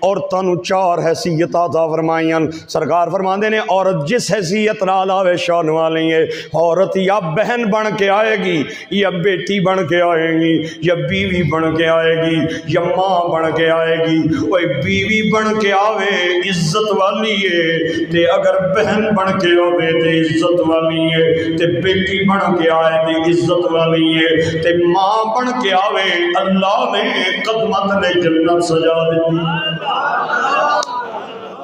औरतों नूं चार हैसीयत अता फरमाईयां। सरकार फरमाते ने औरत जिस हैसीयत नाल आवे शान वाली है। औरत या बहन बन के आएगी, या बेटी बन के आएगी, या बीवी बन के आएगी, या माँ बन के आएगी। कोई बीवी बन के आवे इज्जत वाली है, ते अगर बहन बन के आवे तो इज्जत वाली है, ते बेटी बन के आए तो इज्जत वाली है, ते माँ बन के आवे अल्लाह ने कदमत ने जन्नत सजा दी।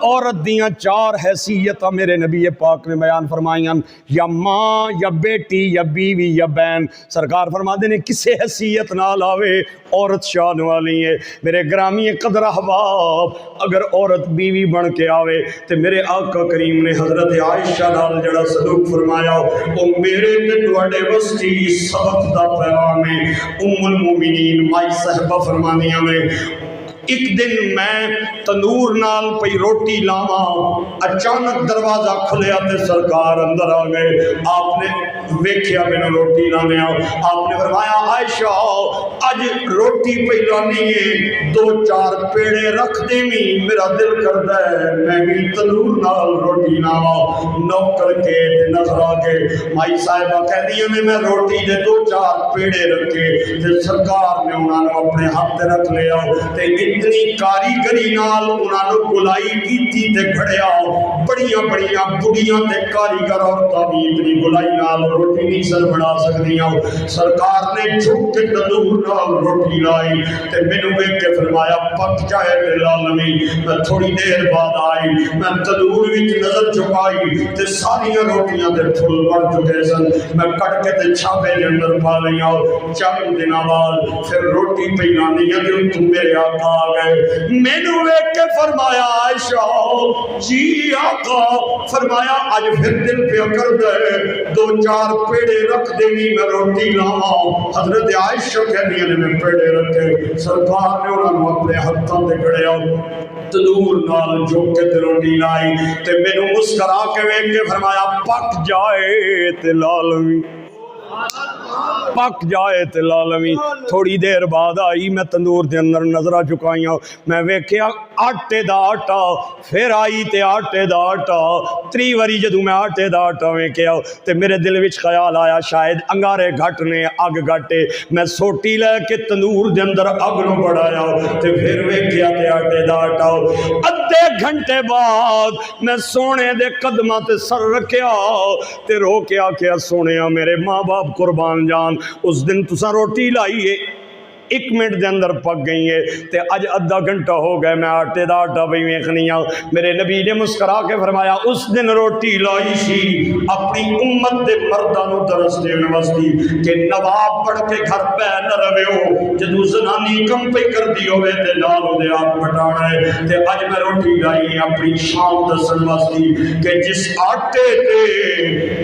औरत दियाँ चार हैसियत मेरे नबी पाक ने बयान फरमाइयां, या माँ, या बेटी, या बीवी, या बहन। सरकार फरमाते ने किसे हैसियत नाल आवे औरत शान वाली है। मेरे ग्रामी कदर अहबाब, अगर औरत बीवी बन के आवे तो मेरे आका करीम ने हजरत आयशा नाल जड़ा सलूक फरमाया वो मेरे ते तुहाडे वस्ती सबक दा पैगाम है। उम्मुल मोमिनीन माई साहबा फरमानिया में एक दिन मैं तंदूर नाल पई रोटी लावा, अचानक दरवाजा खुलिया ते सरकार अंदर आ गए। आपने वेख्या मैंने रोटी लाने, आपने फरमाया आयशा अज रोटी पई लानी है, दो चार पेड़े रख देवी, मेरा दिल करदा है मैं भी तंदूर नाल रोटी लावा। नौकर के नखरा के माई साहिबा कहदियां ने मैं रोटी दे दो चार पेड़े रखे ते सरकार ने उन्होंने अपने हाथ रख लिया ते इतनी कारीगरी नाल उन्होंने गुलाई की ते खड़िया। बड़िया बड़िया बुढ़िया ते कारीगर औरतां भी इतनी गुलाई नाल रोटी नहीं सर बना सकदियां। सरकार ने झुक के तंदूर नाल रोटी लाई ते मैनू वेख के फरमाया पक जाए ते लालमी। मैं थोड़ी देर बाद आई, मैं तंदूर विच नजर झुकाई ते सारियां रोटियां ते फुल बन चुके सन। मैं कट के ते छाबे दे अंदर पा लिया। चंद दिनां बाद फिर रोटी पई लानी है ते तुम मेरे आका आ गए। मैनू वेख के फरमाया आयशा जी आका, फरमाया आज फिर दिल पे कर दे, दो चार पेड़े रख देवी मैं रोटी लावा। हजरत आयशा कहनी ने मैं पेड़े रखे। सरकार ने उन्होंने अपने हाथों से खड़िया तंदूर नाल झुक के रोटी लाई ते मैनू मुस्करा के वेख के फरमाया पक जाए ते लालवी, पक जाए ते लालवी। थोड़ी देर बाद आई, मैं तंदूर के अंदर नजर चुकाइया, मैं वेख्या आटे दा आटा, फिर आई ते आटे दा आटा। त्री वारी जदों मैं आटे दा आटा वेख्या ते मेरे दिल विच ख्याल आया शायद अंगारे घट ने अग घटे। मैं सोटी लैके तंदूर के अंदर अग नूं बढ़ाया ते फिर वेख्या ते आटे दा आटा। अद्धे घंटे बाद मैं सोने दे कदमां ते सर रखिया ते रो के आख्या सोने मेरे माँ बाप कुर्बान जान, उस दिन तुसा रोटी लाई है 1 मिनट के अंदर पक गई है ते अज अद्धा घंटा हो गया मैं आटे का आटा भी वेखनी आ। मेरे नबी ने मुस्करा के फरमाया उस दिन रोटी लाई सी अपनी उम्मत के मर्दां नूं दरस देण वास्ते कि नवाब पढ़ के घर पै न रविओ, जदों जनानी कम पे करदी होवे ते नाल उहदे आप पटाना है। ते अज मैं रोटी लाई अपनी शान दसन वास्ते कि जिस आटे ते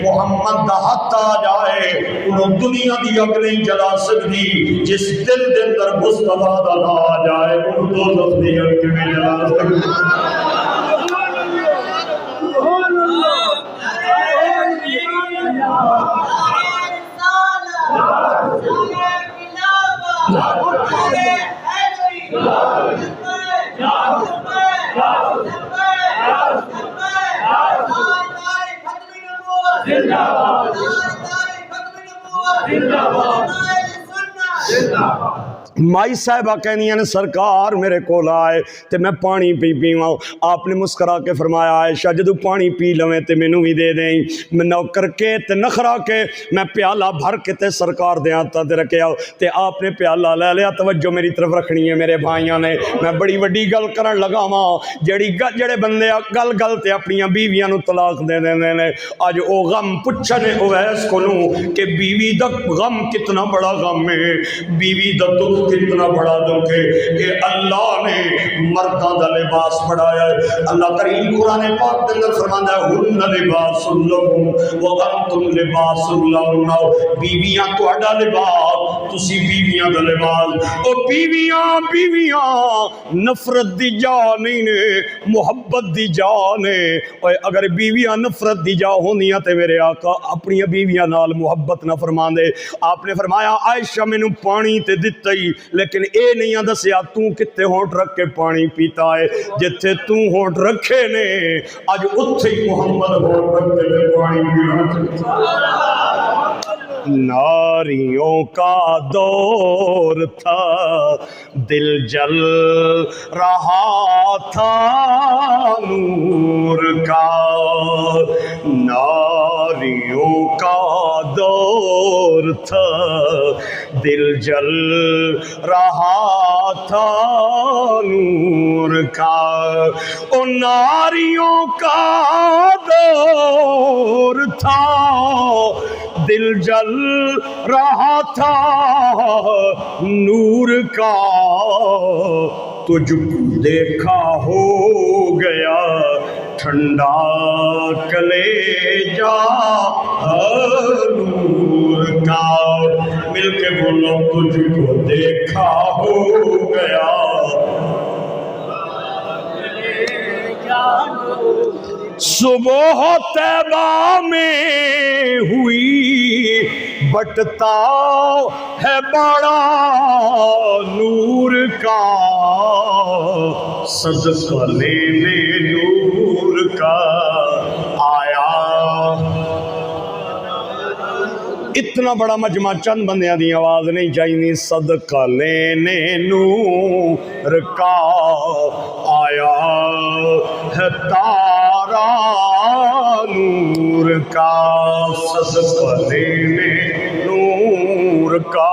मुहम्मद दा हाथ आ जाए उन्होंने दुनिया की अग नहीं जला सकती। जिस दिल के अंदर मुस्तफा दा नाम आ जाए उन दोज़ख दी अग किवें जला सकती। माई साहबा कहनिया ने सरकार मेरे को आए तो मैं पानी पी पीवा। आपने मुस्करा के फरमाया आयशा जदों पानी पी लवें तो मैनू भी दे दें। मैं नौकर के ते नखरा के मैं प्याला भर के ते सरकार दे हाथों ते रखिया ते आपने प्याला लै लिया। तवज्जो मेरी तरफ रखनी है मेरे भाइयों ने, मैं बड़ी वड्डी गल करन लगा वा जेड़े बंदे गल गल ते अपनियां बीवियां नूं तलाक दे देंदे ने। अज वो गम पुछने उवैस कोलों कि बीवी दा गम कितना बड़ा गम है, बीवी दा दुख कितना बड़ा दुख है। ये अल्लाह ने मर्दां दा लिबास बढ़ाया है। अल्लाह करीम कुरान पाक के अंदर फरमांदा है हुन्ना लिबासुल लकुम व अंतुम लिबासुल लहुन्ना। बीवियां तुहाडा लिबास तुसी बीवियां दा लिबास ओ बीवियां बीवियां नफरत दी जा नहीं ने मुहब्बत दी जा ने ओए अगर बीवियां नफरत दी जा होंदियां ते मेरे आका अपनी बीवियां नाल मुहब्बत ना फरमांदे। आपने फरमाया आयशा मैनू पानी ते दिता ही लेकिन ये नहीं दसिया तू कित्ते होठ रख के पानी पीता है। जिथे तू होठ रखे ने अज उत्थे ही मुहम्मद होठ रख के पानी पीना। नारियों का दौर था दिल जल रहा था नूर का, नारियों का दौर था दिल जल रहा था नूर का। ओ नारियों का दौर था दिल जल रहा था नूर का, तुझको देखा हो गया ठंडा कलेजा नूर का। मिलके बोलो तुझको देखा हो गया सुबह तैबा में हुई बटता है बड़ा नूर का, सदका लेने नूर का आया। इतना बड़ा मजमा चंद बंदियां दी आवाज नहीं चाहिए। सदका लेने नूर का आया है तारा नूर का, सदका लेने नूर का